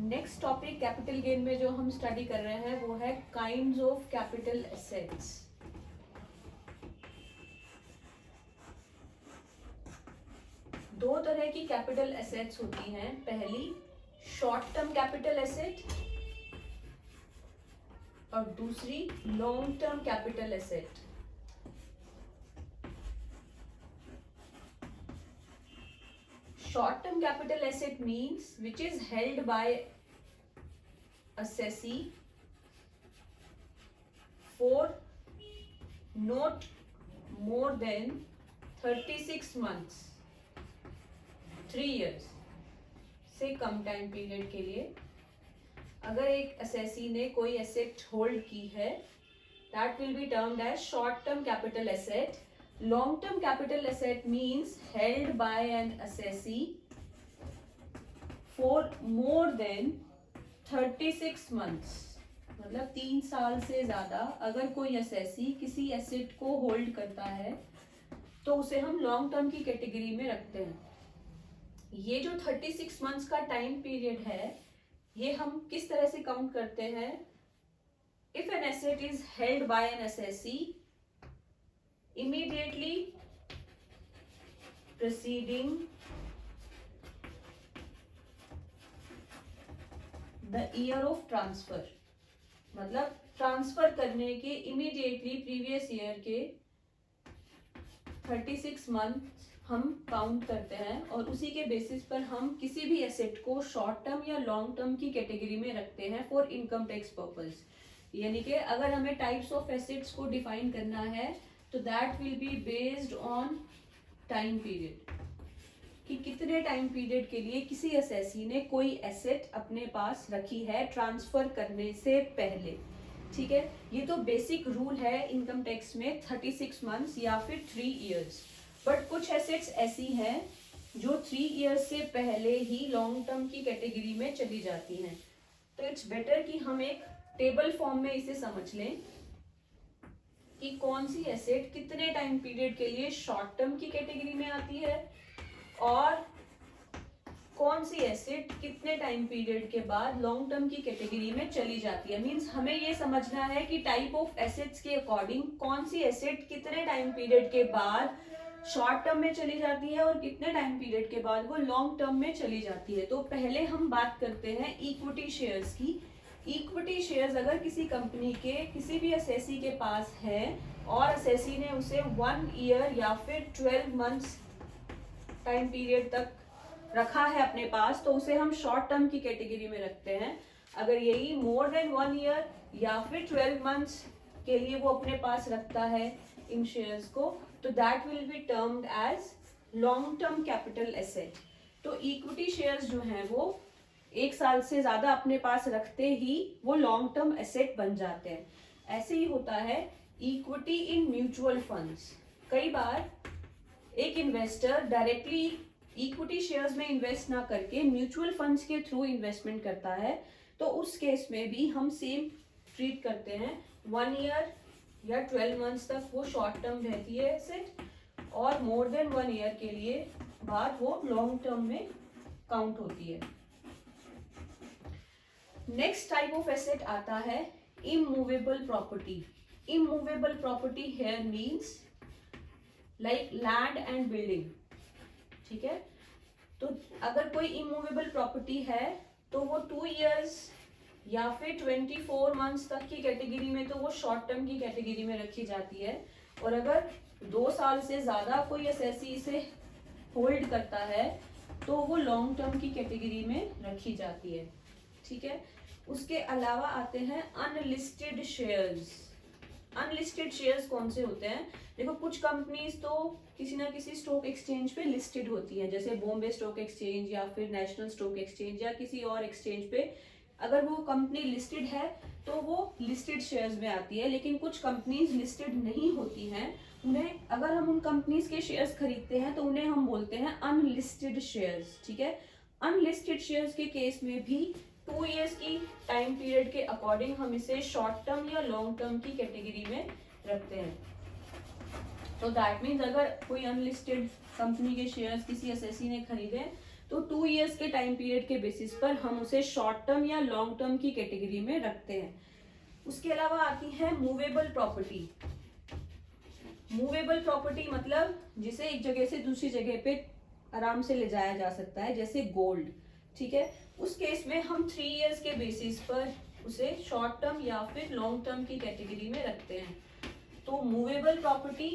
Next topic capital gain में जो हम स्टडी कर रहे हैं वो है काइंड्स ऑफ कैपिटल एसेट्स। दो तरह की कैपिटल एसेट्स होती हैं। पहली शॉर्ट टर्म कैपिटल एसेट और दूसरी long term capital asset. Short term capital asset means which is held by assessee for not more than 36 months, 3 years से कम टाइम पीरियड के लिए अगर एक assessee ने कोई एसेट होल्ड की है, that will be termed as short term capital asset. Long term capital asset means held by an assessee for more than 36 months, मतलब 3 साल से ज्यादा अगर कोई assessee किसी एसेट को होल्ड करता है तो उसे हम लॉन्ग टर्म की कैटेगरी में रखते हैं। ये जो 36 मंथ्स का टाइम पीरियड है ये हम किस तरह से काउंट करते हैं? If an asset is held by an assessee immediately preceding the year of transfer, मतलब ट्रांसफर करने के इमीडिएटली प्रीवियस ईयर के 36 मंथ हम काउंट करते हैं और उसी के बेसिस पर हम किसी भी एसेट को शॉर्ट टर्म या लॉन्ग टर्म की कैटेगरी में रखते हैं फॉर इनकम टैक्स पर्पस। यानी कि अगर हमें टाइप्स ऑफ एसेट्स को डिफाइन करना है तो that will be based on time period, कि कितने टाइम पीरियड के लिए किसी assessee ने कोई एसेट अपने पास रखी है ट्रांसफर करने से पहले। ठीक है, ये तो बेसिक रूल है इनकम टैक्स में 36 मंथ्स या फिर 3 इयर्स। बट कुछ एसेट्स ऐसी हैं जो 3 इयर्स से पहले ही लॉन्ग टर्म की कैटेगरी में चली जाती हैं। तो इट्स बेटर कि हम एक टेबल फॉर्म में इसे समझ लें कि कौन सी एसेट कितने टाइम पीरियड के लिए शॉर्ट टर्म की कैटेगरी में आती है और कौन सी एसेट कितने टाइम पीरियड के बाद लॉन्ग टर्म की कैटेगरी में चली जाती है। मींस हमें ये समझना है कि टाइप ऑफ एसेट्स के अकॉर्डिंग कौन सी एसेट कितने टाइम पीरियड के बाद शॉर्ट टर्म में चली जाती है और कितने टाइम पीरियड के बाद वो लॉन्ग टर्म में चली जाती है। तो पहले हम बात करते हैं इक्विटी शेयर्स की। इक्विटी शेयर्स अगर किसी कंपनी के किसी भी assessee के पास है और assessee ने उसे 1 ईयर या फिर 12 मंथ्स टाइम पीरियड तक रखा है अपने पास तो उसे हम शॉर्ट टर्म की कैटेगरी में रखते हैं। अगर यही मोर देन 1 ईयर या फिर 12 मंथ्स के लिए वो अपने पास रखता है इन शेयर्स को तो that will be termed as long term capital asset. तो इक्विटी शेयर्स जो हैं वो 1 साल से ज्यादा अपने पास रखते ही वो लॉन्ग टर्म एसेट बन जाते हैं। ऐसे ही होता है इक्विटी इन म्यूचुअल फंड्स। कई बार एक इन्वेस्टर डायरेक्टली इक्विटी शेयर्स में इन्वेस्ट ना करके म्यूचुअल फंड्स के थ्रू इन्वेस्टमेंट करता है तो उस केस में भी हम सेम ट्रीट करते हैं। 1 ईयर या 12 मंथ्स तक वो शॉर्ट टर्म रहती है एसेट और मोर देन 1 ईयर के लिए बाद वो लॉन्ग टर्म में काउंट होती है। नेक्स्ट टाइप ऑफ एसेट आता है immovable property. Immovable property here means like land and building. ठीक है, तो अगर कोई इमूवेबल प्रॉपर्टी है तो वो 2 इयर्स या फिर 24 मंथ्स तक की कैटेगरी में तो वो शॉर्ट टर्म की कैटेगरी में रखी जाती है और अगर 2 साल से ज्यादा कोई assessee इसे होल्ड करता है तो वो लॉन्ग टर्म की कैटेगरी में रखी जाती है। ठीक है, उसके अलावा आते हैं अनलिस्टेड शेयर्स। अनलिस्टेड शेयर्स कौन से होते हैं? देखो, कुछ कंपनीज तो किसी ना किसी स्टॉक एक्सचेंज पे लिस्टेड होती हैं, जैसे बॉम्बे स्टॉक एक्सचेंज या फिर नेशनल स्टॉक एक्सचेंज या किसी और एक्सचेंज पे अगर वो कंपनी लिस्टेड है तो वो लिस्टेड शेयर्स में आती है। लेकिन कुछ कंपनीज लिस्टेड नहीं होती हैं, उन्हें अगर हम उन कंपनीज के शेयर्स खरीदते हैं तो उन्हें हम बोलते हैं अनलिस्टेड शेयर्स। ठीक है, अनलिस्टेड शेयर्स के केस में भी 2 इयर्स की टाइम पीरियड के अकॉर्डिंग हम इसे शॉर्ट टर्म या लॉन्ग टर्म की कैटेगरी में रखते हैं। तो दैट मीन्स अगर कोई अनलिस्टेड कंपनी के शेयर्स किसी assessee ने खरीदे तो 2 ईयर्स के टाइम पीरियड के बेसिस पर हम उसे शॉर्ट टर्म या लॉन्ग टर्म की कैटेगरी में रखते हैं। उसके अलावा आती है मूवेबल प्रॉपर्टी। मूवेबल प्रॉपर्टी मतलब जिसे एक जगह से दूसरी जगह पे आराम से ले जाया जा सकता है, जैसे गोल्ड। ठीक है, उस केस में हम 3 इयर्स के बेसिस पर उसे शॉर्ट टर्म या फिर लॉन्ग टर्म की कैटेगरी में रखते हैं। तो मूवेबल प्रॉपर्टी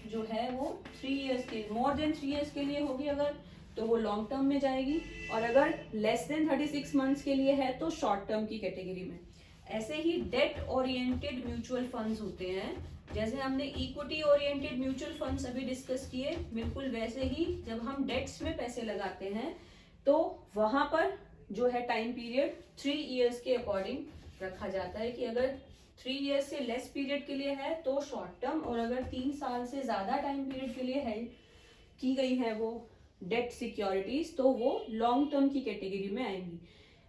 जो है वो 3 इयर्स के, मोर देन 3 इयर्स के लिए होगी अगर, तो वो लॉन्ग टर्म में जाएगी, और अगर लेस देन 36 मंथ्स के लिए है तो शॉर्ट टर्म की कैटेगरी में। ऐसे ही डेट ओरिएंटेड म्यूचुअल फंड्स होते हैं, जैसे हमने इक्विटी ओरिएंटेड म्यूचुअल फंड्स अभी डिस्कस किए, बिल्कुल वैसे ही जब हम डेट्स में पैसे लगाते हैं तो वहां पर जो है टाइम पीरियड 3 इयर्स के अकॉर्डिंग रखा जाता है कि अगर 3 इयर्स से लेस पीरियड के लिए है तो शॉर्ट टर्म, और अगर 3 साल से ज्यादा टाइम पीरियड के लिए हेल्ड की गई है वो डेट सिक्योरिटीज तो वो लॉन्ग टर्म की कैटेगरी में आएंगी।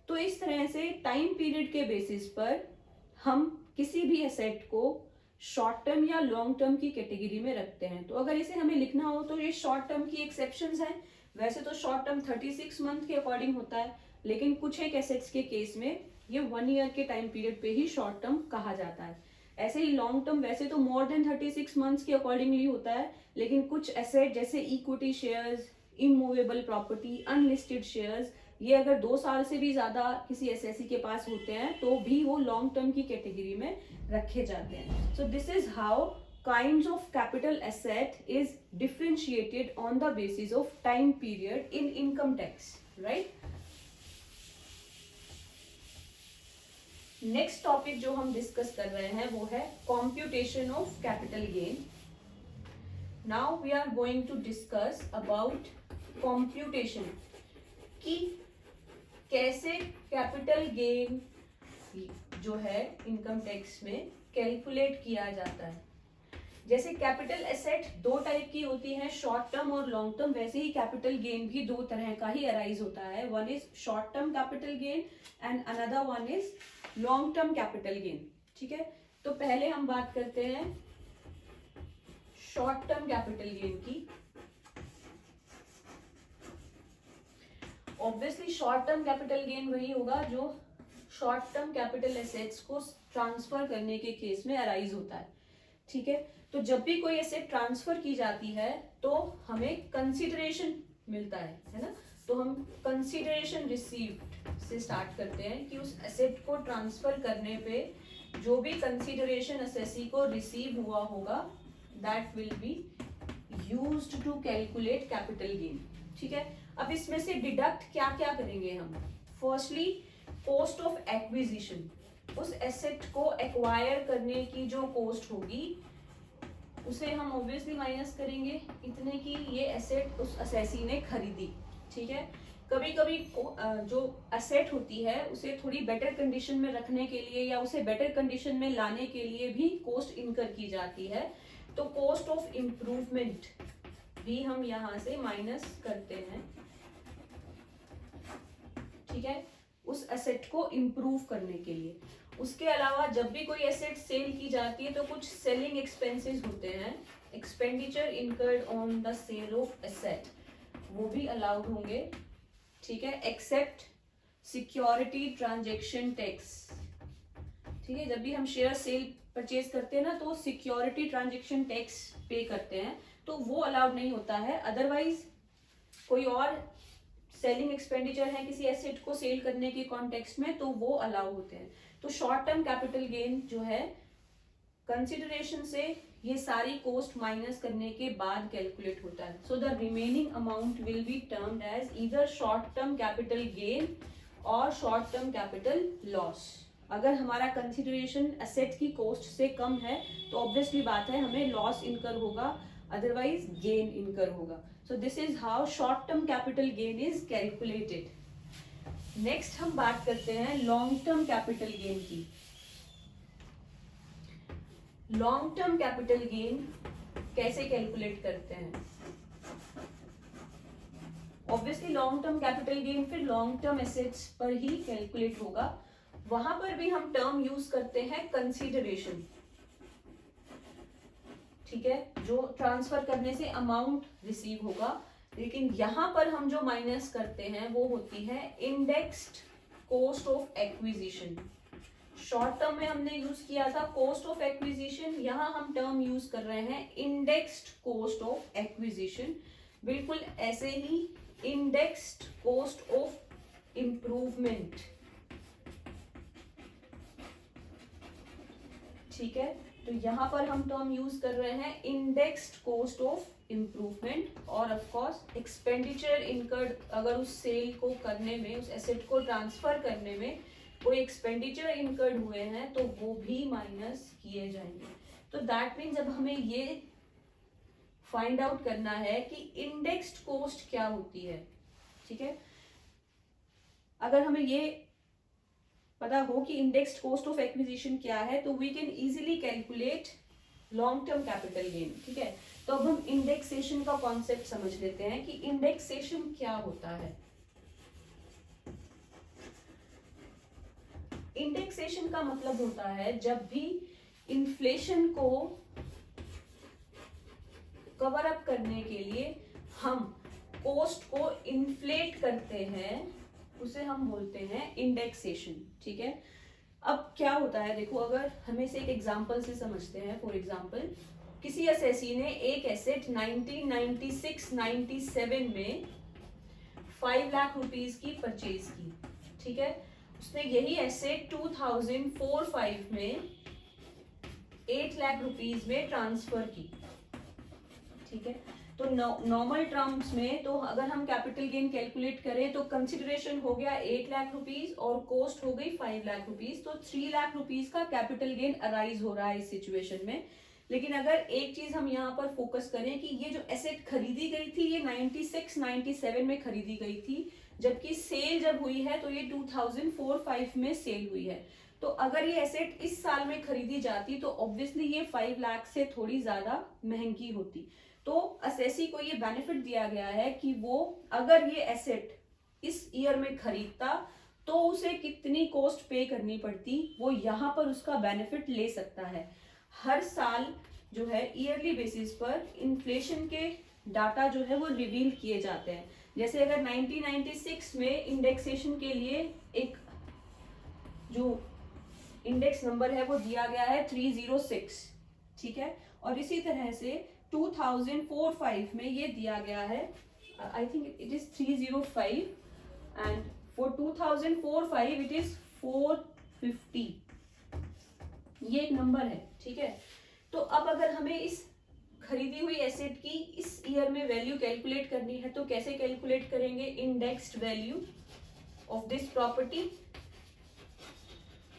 तो इस तरह से टाइम पीरियड के बेसिस पर हम किसी भी एसेट को शॉर्ट टर्म या लॉन्ग टर्म की कैटेगरी में रखते हैं। तो अगर इसे हमें लिखना हो तो ये शॉर्ट टर्म की एक्सेप्शंस हैं। वैसे तो शॉर्ट टर्म 36 मंथ के अकॉर्डिंग होता है, लेकिन कुछ एक एसेट्स के केस में ये 1 ईयर के टाइम पीरियड पे ही शॉर्ट टर्म कहा जाता है। ऐसे ही लॉन्ग टर्म वैसे तो मोर देन 36 मंथ्स के अकॉर्डिंगली होता है, लेकिन कुछ एसेट जैसे equity shares, immovable property, unlisted shares, ये अगर 2 साल से भी ज्यादा किसी एसएससी के पास होते हैं तो भी वो लॉन्ग टर्म की कैटेगरी में रखे जाते हैं। So this is how kinds of capital asset is differentiated on the basis of time period in income tax, right? Next topic जो हम डिस्कस कर रहे हैं वो है computation of capital gain. Now we are going to discuss about computation कि कैसे capital gain जो है इनकम टैक्स में कैलकुलेट किया जाता है। जैसे कैपिटल एसेट 2 टाइप की होती है, शॉर्ट टर्म और लॉन्ग टर्म, वैसे ही कैपिटल गेन भी 2 तरह का ही अराइज होता है। One is short term capital gain and another one is long term capital gain. ठीक है, तो पहले हम बात करते हैं शॉर्ट टर्म कैपिटल गेन की। Obviously short term capital gain वही होगा जो शॉर्ट टर्म कैपिटल एसेट्स को ट्रांसफर करने के केस में अराइज होता है। ठीक है, तो जब भी कोई एसेट ट्रांसफर की जाती है तो हमें कंसीडरेशन मिलता है ना। तो हम कंसीडरेशन रिसीव्ड से स्टार्ट करते हैं कि उस एसेट को ट्रांसफर करने पे जो भी कंसीडरेशन एसेसी को रिसीव हुआ होगा that will be used to calculate capital gain. ठीक है, अब इसमें से डिडक्ट क्या क्या करेंगे हम। फर्स्टली कॉस्ट ऑफ एक्विजिशन, उस एसेट को एक्वायर करने की जो कॉस्ट होगी उसे हम ऑब्वियसली माइनस करेंगे इतने की ये एसेट उस असेसी ने खरीदी। ठीक है, कभी कभी जो एसेट होती है उसे थोड़ी बेटर कंडीशन में रखने के लिए या उसे बेटर कंडीशन में लाने के लिए भी कॉस्ट इनकर की जाती है, तो कॉस्ट ऑफ इम्प्रूवमेंट भी हम यहाँ से माइनस करते हैं। ठीक है, उस एसेट को इम्प्रूव करने के लिए। उसके अलावा जब भी कोई एसेट सेल की जाती है तो कुछ सेलिंग एक्सपेंसेस होते हैं, expenditure incurred on the sale of asset, वो भी अलाउड होंगे। ठीक है, एक्सेप्ट सिक्योरिटी ट्रांजैक्शन टैक्स। ठीक है, जब भी हम शेयर सेल परचेज करते हैं ना तो सिक्योरिटी ट्रांजैक्शन टैक्स पे करते हैं, तो वो अलाउड नहीं होता है। अदरवाइज कोई और सेलिंग एक्सपेंडिचर है किसी एसेट को सेल करने के कॉन्टेक्स्ट में तो वो अलाउ होते हैं। तो शॉर्ट टर्म कैपिटल गेन जो है कंसिडरेशन से ये सारी कॉस्ट माइनस करने के बाद कैलकुलेट होता है। So the remaining amount will be termed as either short term capital gain और शॉर्ट टर्म कैपिटल लॉस। अगर हमारा कंसिडरेशन एसेट की कॉस्ट से कम है तो ऑब्वियसली बात है हमें लॉस इनकर होगा, अदरवाइज गेन इनकर होगा। So this is how short term capital gain is calculated. Next हम बात करते हैं लॉन्ग टर्म कैपिटल गेन की। लॉन्ग टर्म कैपिटल गेन कैसे कैलकुलेट करते हैं। Obviously long term capital gain फिर लॉन्ग टर्म एसेट्स पर ही कैलकुलेट होगा। वहां पर भी हम टर्म यूज करते हैं कंसीडरेशन। ठीक है, जो ट्रांसफर करने से अमाउंट रिसीव होगा लेकिन यहाँ पर हम जो माइनस करते हैं वो होती है indexed cost of acquisition. Short term में हमने यूज किया था कॉस्ट ऑफ एक्विजिशन, यहाँ हम टर्म यूज कर रहे हैं इंडेक्स्ड कॉस्ट ऑफ एक्विजिशन। बिल्कुल ऐसे ही इंडेक्स्ड कॉस्ट ऑफ इम्प्रूवमेंट, ठीक है। तो यहाँ पर हम टर्म यूज कर रहे हैं इंडेक्स्ड कॉस्ट ऑफ इम्प्रूवमेंट, और ऑफ कोर्स एक्सपेंडिचर इनकर्ड, अगर उस सेल को करने में, उस एसेट को ट्रांसफर करने में कोई एक्सपेंडिचर इनकर्ड हुए हैं तो वो भी माइनस किए जाएंगे। तो दैट मीन जब हमें ये फाइंड आउट करना है कि इंडेक्स्ड कॉस्ट क्या होती है, ठीक है, अगर हमें ये पता हो कि इंडेक्स्ड कॉस्ट ऑफ एक्विजिशन क्या है तो we can easily calculate long term capital gain, ठीक है। तो अब हम इंडेक्सेशन का कॉन्सेप्ट समझ लेते हैं कि इंडेक्सेशन क्या होता है। इंडेक्सेशन का मतलब होता है जब भी इन्फ्लेशन को कवर अप करने के लिए हम कॉस्ट को इन्फ्लेट करते हैं, उसे हम बोलते हैं इंडेक्सेशन, ठीक है। अब क्या होता है, देखो अगर हमें से एक एग्जांपल से समझते हैं। फॉर एग्जांपल, किसी असेसी ने एक एसेट 1996-97 में 5 लाख रुपीस की परचेज की, ठीक है। उसने यही एसेट 2004-05 में 8 लाख रुपीस में ट्रांसफर की, ठीक है। तो नॉर्मल टर्म्स में तो अगर हम कैपिटल गेन कैलकुलेट करें तो कंसिडरेशन हो गया 8 लाख रुपीस और कॉस्ट हो गई 5 लाख रुपीस, तो 3 लाख रुपीस का कैपिटल गेन अराइज हो रहा है इस सिचुएशन में। लेकिन अगर एक चीज हम यहाँ पर फोकस करें कि ये जो एसेट खरीदी गई थी ये 96-97 में खरीदी गई थी, जबकि सेल जब हुई है तो ये 2004-05 में सेल हुई है। तो अगर ये एसेट इस साल में खरीदी जाती तो ऑब्वियसली ये 5 लाख से थोड़ी ज्यादा महंगी होती। तो असेसी को ये बेनिफिट दिया गया है कि वो अगर ये एसेट इस ईयर में खरीदता तो उसे कितनी कॉस्ट पे करनी पड़ती, वो यहाँ पर उसका बेनिफिट ले सकता है। हर साल जो है ईयरली बेसिस पर इन्फ्लेशन के डाटा जो है वो रिवील किए जाते हैं। जैसे अगर 1996 में इंडेक्सेशन के लिए एक जो इंडेक्स नंबर है वो दिया गया है 306, ठीक है। और इसी तरह से 2004-05 में ये दिया गया है, I think it is 305, and for 2004-05 it is 450, ये एक नंबर है, ठीक है। तो अब अगर हमें इस खरीदी हुई एसेट की इस ईयर में वैल्यू कैलकुलेट करनी है तो कैसे कैलकुलेट करेंगे? Indexed value of this property.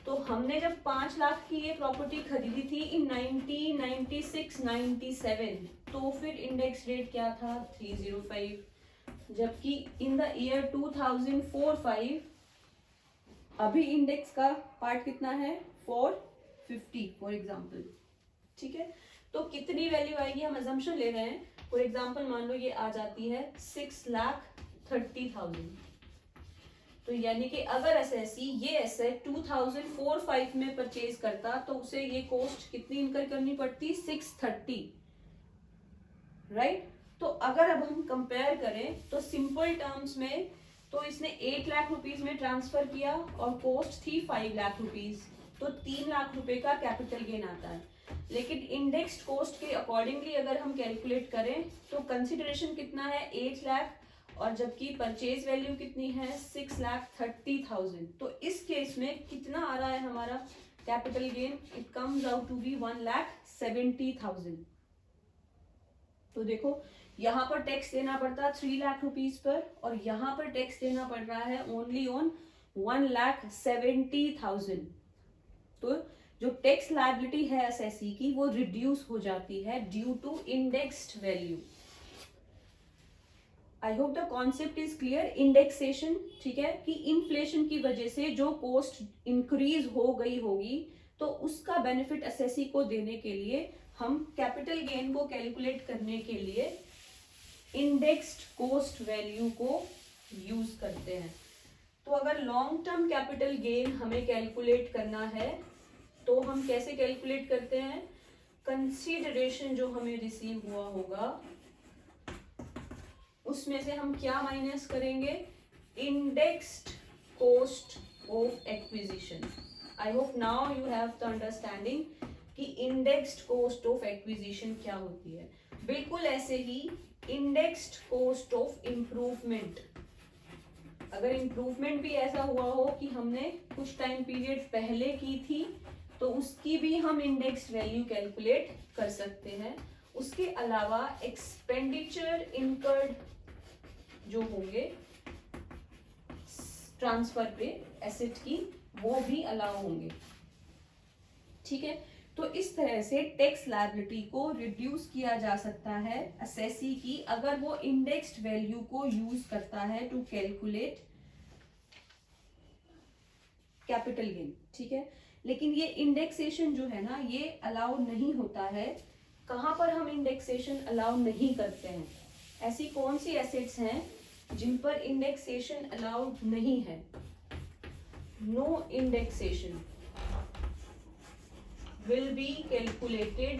तो हमने जब 5 लाख की ये प्रॉपर्टी खरीदी थी इन 1996-97, तो फिर इंडेक्स रेट क्या था? 305, जबकि इन द ईयर 2004-05 अभी इंडेक्स का पार्ट कितना है? 450 फॉर एग्जाम्पल, ठीक है। तो कितनी वैल्यू आएगी? हम अजम्पशन ले रहे हैं, फॉर एग्जाम्पल मान लो ये आ जाती है 6,30,000। तो यानी कि अगर एसएससी ये एसेट 2004-05 में परचेज करता तो उसे ये कॉस्ट कितनी इनकर करनी पड़ती? 630, राइट। तो अगर अब हम कंपेयर करें तो सिंपल टर्म्स में तो इसने 8 लाख रुपीस में ट्रांसफर किया और कॉस्ट थी 5 लाख रुपीस, तो 3 लाख रुपए का कैपिटल गेन आता है। लेकिन इंडेक्स्ड कॉस्ट के अकॉर्डिंगली अगर हम कैलकुलेट करें तो कंसिडरेशन कितना है? 8 लाख, और जबकि परचेज वैल्यू कितनी है? 6,30,000। तो इस केस में कितना आ रहा है हमारा capital gain? It comes out to be 1,70,000। तो देखो यहाँ पर टैक्स देना पड़ता 3 लाख रुपीस पर, और यहाँ पर टैक्स देना पड़ रहा है ओनली ऑन 1,70,000। तो जो टैक्स लायबिलिटी है एसएससी की वो रिड्यूस हो जाती है due to indexed value. I hope the concept is clear. Indexation, ठीक है, कि इन्फ्लेशन की वजह से जो कॉस्ट इंक्रीज हो गई होगी तो उसका बेनिफिट एसएससी को देने के लिए हम कैपिटल गेन को कैलकुलेट करने के लिए इंडेक्स्ड कॉस्ट वैल्यू को यूज करते हैं। तो अगर लॉन्ग टर्म कैपिटल गेन हमें कैलकुलेट करना है तो हम कैसे कैलकुलेट करते हैं? कंसीडरेशन जो हमें रिसीव हुआ होगा उसमें से हम क्या माइनस करेंगे, indexed cost of acquisition. I hope now you have the understanding कि इंडेक्स्ड कॉस्ट ऑफ एक्विजिशन क्या होती है. बिल्कुल ऐसे ही इंडेक्स्ड कॉस्ट ऑफ इम्प्रूवमेंट, अगर इम्प्रूवमेंट भी ऐसा हुआ हो कि हमने कुछ टाइम पीरियड पहले की थी तो उसकी भी हम इंडेक्स वैल्यू कैलकुलेट कर सकते हैं. उसके अलावा एक्सपेंडिचर इनकर्ड जो होंगे ट्रांसफर पे एसेट की, वो भी अलाउ होंगे. ठीक है, तो इस तरह से टैक्स लायबिलिटी को रिड्यूस किया जा सकता है असेसी की, अगर वो इंडेक्स्ड वैल्यू को यूज करता है टू कैलकुलेट कैपिटल गेन. ठीक है, लेकिन ये इंडेक्सेशन जो है ना, ये अलाउ नहीं होता है. कहां पर हम इंडेक्सेशन अलाउ नहीं करते हैं, ऐसी कौन सी एसेट्स हैं जिन पर इंडेक्सेशन अलाउड नहीं है. No indexation will be calculated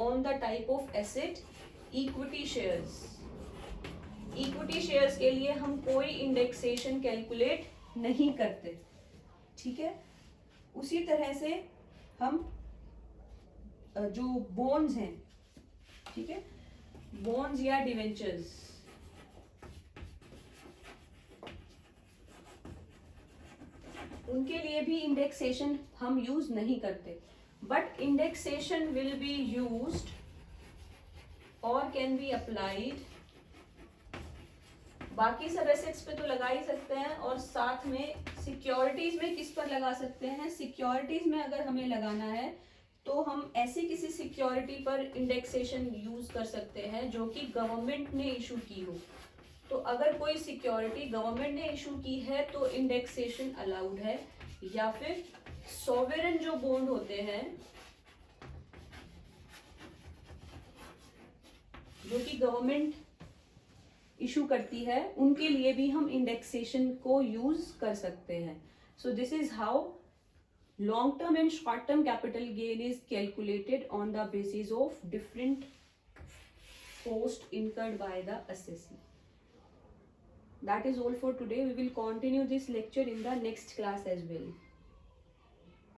on the type of asset equity shares. Equity shares के लिए हम कोई इंडेक्सेशन कैलकुलेट नहीं करते. ठीक है, उसी तरह से हम जो बॉन्ड्स हैं, ठीक है, बॉन्ड्स या डिवेंचर्स, उनके लिए भी इंडेक्सेशन हम यूज नहीं करते. But indexation will be used or can be applied. बाकी सब एसेट्स पे तो लगा ही सकते हैं, और साथ में सिक्योरिटीज में किस पर लगा सकते हैं. सिक्योरिटीज में अगर हमें लगाना है तो हम ऐसी किसी सिक्योरिटी पर इंडेक्सेशन यूज कर सकते हैं जो कि गवर्नमेंट ने इशू की हो. तो अगर कोई सिक्योरिटी गवर्नमेंट ने इशू की है तो इंडेक्सेशन अलाउड है. या फिर सॉवरेन जो बॉन्ड होते हैं जो कि गवर्नमेंट इशू करती है, उनके लिए भी हम इंडेक्सेशन को यूज कर सकते हैं. So this is how long term and short term capital gain is calculated on the basis of different cost incurred by the assessee. That is all for today. We will continue this lecture in the next class as well.